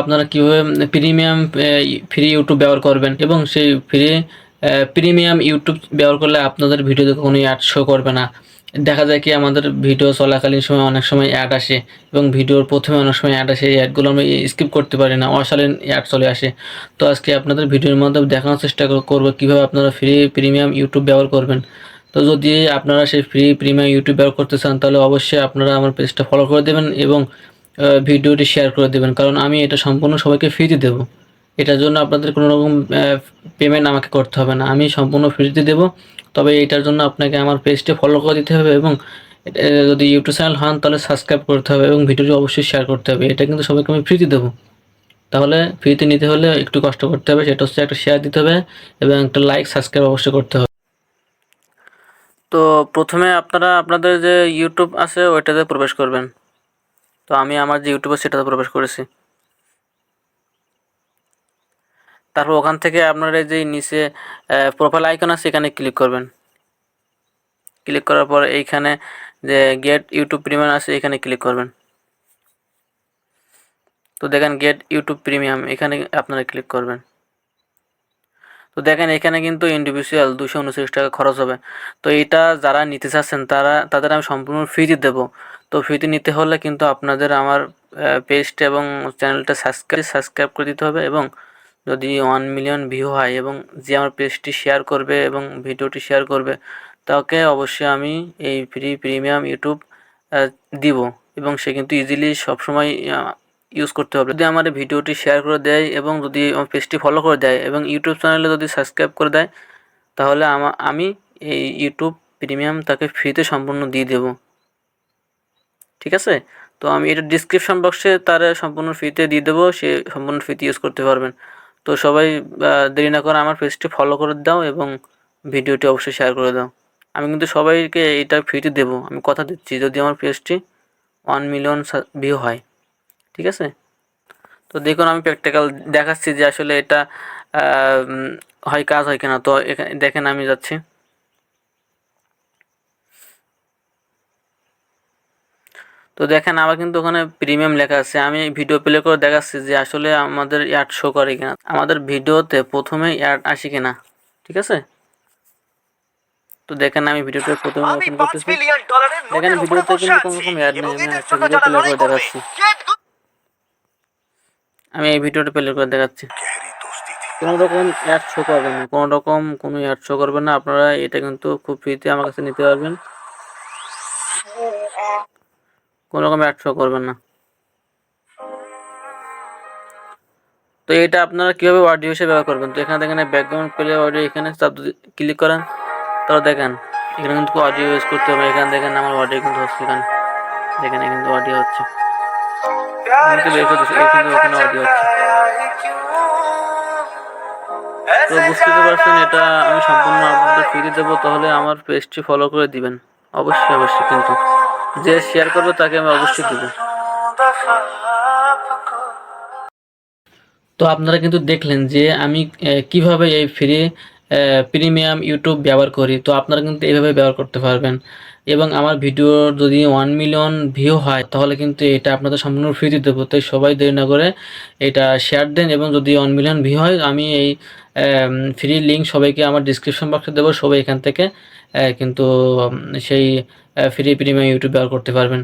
আপনারা কীভাবে premium free YouTube ব্যবহার করবেন এবং সেই প্রিমিয়াম ইউটিউব ব্যবহার করলে আপনাদের ভিডিওতে কোনো অ্যাড শো করবে না। দেখা যায় কি আমাদের ভিডিও চলাকালীন সময় অনেক সময় অ্যাড আসে এবং ভিডিওর প্রথমে অনেক সময় অ্যাড আসে, এই অ্যাডগুলো আমরা স্কিপ করতে পারি না, অশালীন অ্যাড চলে আসে। তো আজকে আপনাদের ভিডিওর মাধ্যমে দেখানোর চেষ্টা করব কীভাবে আপনারা প্রিমিয়াম ইউটিউব ব্যবহার করবেন। তো যদি আপনারা সেই প্রিমিয়াম ইউটিউব ব্যবহার করতে চান তাহলে অবশ্যই আপনারা আমার পেজটা ফলো করে দেবেন এবং ভিডিওটি শেয়ার করে দেবেন, কারণ আমি এটা সম্পূর্ণ সবাইকে ফ্রিতে দেবো। এটার জন্য আপনাদের কোনো রকম পেমেন্ট আমাকে করতে হবে না, আমি সম্পূর্ণ ফ্রিতে দেবো। তবে এটার জন্য আপনাকে আমার পেজটি ফলো করে দিতে হবে এবং যদি ইউটিউব চ্যানেল হন তাহলে সাবস্ক্রাইব করতে হবে এবং ভিডিওটি অবশ্যই শেয়ার করতে হবে। এটা কিন্তু সবাইকে আমি ফ্রিতে দেবো। তাহলে ফ্রিতে নিতে হলে একটু কষ্ট করতে হবে, সেটা হচ্ছে একটা শেয়ার দিতে হবে এবং একটা লাইক সাবস্ক্রাইব অবশ্যই করতে হবে। তো প্রথমে আপনারা আপনাদের যে ইউটিউব আছে ওইটাতে প্রবেশ করবেন। তো আমি আমার যে ইউটিউব আছে সেটাতে প্রবেশ করেছি। তারপর ওখান থেকে আপনার এই যে নিচে প্রোফাইল আইকন আছে এখানে ক্লিক করবেন। ক্লিক করার পর এইখানে যে গেট ইউটিউব প্রিমিয়াম আছে এখানে ক্লিক করবেন। তো দেখেন গেট ইউটিউব প্রিমিয়াম, এখানে আপনারা ক্লিক করবেন। তো দেখেন এখানে কিন্তু ইন্ডিভিজুয়াল 229 টাকা খরচ হবে। তো এটা যারা নিতে চাচ্ছেন তাদের আমি সম্পূর্ণ ফ্রিতে দেবো। তো ফ্রিতে নিতে হলে কিন্তু আপনাদের আমার পেজটা এবং চ্যানেলটা সাবস্ক্রাইব করে দিতে হবে এবং যদি 1 মিলিয়ন ভিউ হয় এবং যে আমার পেজটি শেয়ার করবে এবং ভিডিওটি শেয়ার করবে তাকে অবশ্যই আমি এই প্রিমিয়াম ইউটিউব দিব এবং সে কিন্তু ইজিলি সবসময় ইউজ করতে হবে। যদি আমার ভিডিওটি শেয়ার করে দেয় এবং যদি আমার পেজটি ফলো করে দেয় এবং ইউটিউব চ্যানেলে যদি সাবস্ক্রাইব করে দেয় তাহলে আমি এই ইউটিউব প্রিমিয়াম তাকে ফ্রিতে সম্পূর্ণ দিয়ে দেব। ঠিক আছে? তো আমি এটা ডিসক্রিপশন বক্সে তার সম্পূর্ণ ফ্রিতে দিয়ে দেবো, সে সম্পূর্ণ ফ্রিতে ইউজ করতে পারবেন। তো সবাই দেরি না করে আমার পেজটি ফলো করে দাও এবং ভিডিওটি অবশ্যই শেয়ার করে দাও। আমি কিন্তু সবাইকে এটা ফ্রিতে দেবো, আমি কথা দিচ্ছি, যদি আমার পেজটি 1 মিলিয়ন ভিউ হয়। ঠিক আছে? তো দেখুন আমি প্র্যাকটিক্যাল দেখাচ্ছি যে আসলে এটা কাজ হয় কিনা। তো এখানে দেখেন আমি যাচ্ছি। তো দেখেন আমার কিন্তু ওখানে প্রিমিয়াম লেখা আছে, আমি ভিডিও প্লে করে দেখাচ্ছি যে আসলে আমাদের অ্যাড শো করে কিনা, আমাদের ভিডিওতে প্রথমে অ্যাড আসে কিনা। ঠিক আছে? তো দেখেন আমি ভিডিওটা প্রথমে ওপেন করতেছি। দেখেন ভিডিওতে কিন্তু কোনো রকম অ্যাড নেই, আমি একটা ভিডিও প্লে করে দেখাচ্ছি। আমি এই ভিডিওটা প্লে করে দেখাচ্ছি। কোনো রকম অ্যাড শো করবে না, কোনো অ্যাড শো করবে না। আপনারা এটা কিন্তু খুব ফ্রিতে আমার কাছে নিতে পারবেন, কোনো রকম অ্যাড শো করবেন না। তো এটা আপনারা কীভাবে অডিও হিসেবে ব্যবহার করবেন, তো এখানে দেখেন ব্যাকগ্রাউন্ড প্লে অডিও, এখানে ক্লিক করেন। তারপর দেখেন এখানে কিন্তু অডিও ইউজ করতে হবে। এখানে দেখেন আমার অডিও কিন্তু হচ্ছে, এখানে দেখেন কিন্তু অডিও হচ্ছে, এখানে অডিও হচ্ছে। তো বুঝতে পারছেন এটা আমি সম্পূর্ণ আপনাদের ফ্রিতে দেবো, তাহলে আমার পেজটি ফলো করে দিবেন অবশ্যই কিন্তু যে শেয়ার করবে তাকে আমি অবশ্যই দেবো। তো আপনারা কিন্তু দেখলেন যে আমি কিভাবে এই প্রিমিয়াম ইউটিউব ব্যবহার করি। তো আপনারা কিন্তু এইভাবে ব্যবহার করতে পারবেন এবং আমার ভিডিও যদি 1 মিলিয়ন ভিউ হয় তাহলে কিন্তু এটা আপনাদের সম্পূর্ণ ফ্রিতে দেবো। তাই সবাই দেরি না করে এটা শেয়ার দেন এবং যদি 1 মিলিয়ন ভিউ হয় আমি এই ফ্রি লিঙ্ক সবাইকে আমার ডিসক্রিপশন বক্সে দেবো, সবাই এখান থেকে কিন্তু সেই প্রিমিয়াম ইউটিউব ব্যবহার করতে পারবেন।